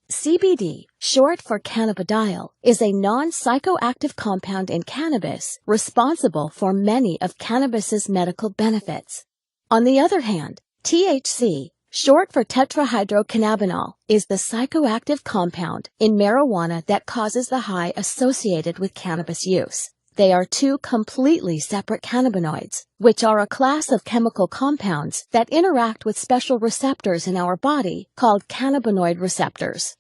CBD, short for cannabidiol, is a non-psychoactive compound in cannabis responsible for many of cannabis's medical benefits. On the other hand, THC, short for tetrahydrocannabinol, is the psychoactive compound in marijuana that causes the high associated with cannabis use. They are two completely separate cannabinoids, which are a class of chemical compounds that interact with special receptors in our body called cannabinoid receptors.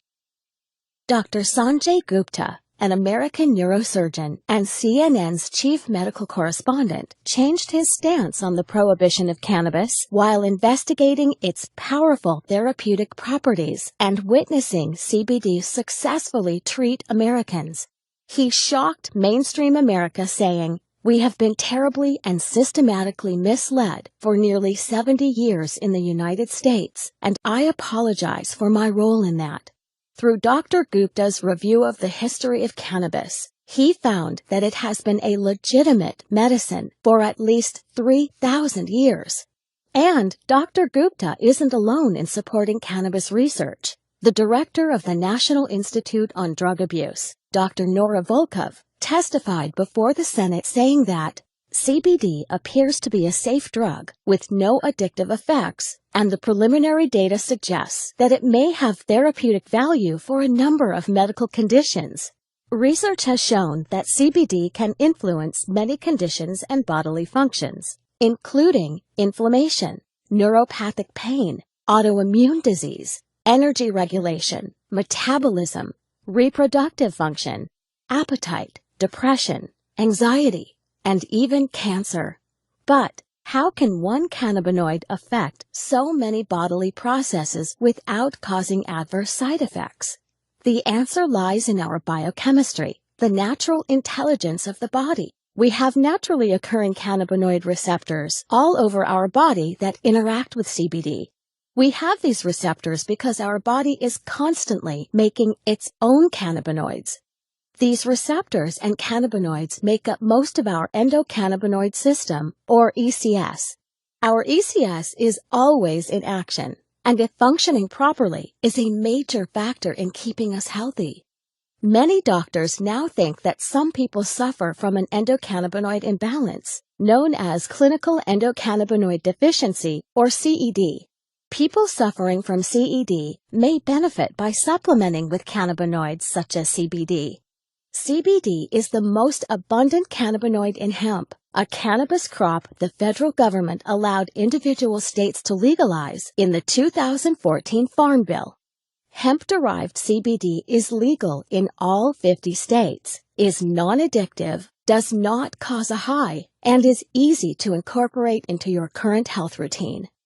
Dr. Sanjay Gupta, an American neurosurgeon and CNN's chief medical correspondent, changed his stance on the prohibition of cannabis while investigating its powerful therapeutic properties and witnessing CBD successfully treat Americans. He shocked mainstream America, saying, "We have been terribly and systematically misled for nearly 70 years in the United States, and I apologize for my role in that." Through Dr. Gupta's review of the history of cannabis, he found that it has been a legitimate medicine for at least 3,000 years. And Dr. Gupta isn't alone in supporting cannabis research. The director of the National Institute on Drug Abuse, Dr. Nora Volkov, testified before the Senate saying that CBD appears to be a safe drug with no addictive effects, and the preliminary data suggests that it may have therapeutic value for a number of medical conditions. Research has shown that CBD can influence many conditions and bodily functions, including inflammation, neuropathic pain, autoimmune disease, energy regulation, metabolism, reproductive function, appetite, depression, anxiety, and even cancer. But how can one cannabinoid affect so many bodily processes without causing adverse side effects? The answer lies in our biochemistry, the natural intelligence of the body. We have naturally occurring cannabinoid receptors all over our body that interact with CBD. We have these receptors because our body is constantly making its own cannabinoids. These receptors and cannabinoids make up most of our endocannabinoid system, or ECS. Our ECS is always in action, and if functioning properly, is a major factor in keeping us healthy. Many doctors now think that some people suffer from an endocannabinoid imbalance, known as clinical endocannabinoid deficiency, or CED. People suffering from CED may benefit by supplementing with cannabinoids such as CBD. CBD is the most abundant cannabinoid in hemp, a cannabis crop the federal government allowed individual states to legalize in the 2014 Farm Bill. Hemp-derived CBD is legal in all 50 states, is non-addictive, does not cause a high, and is easy to incorporate into your current health routine.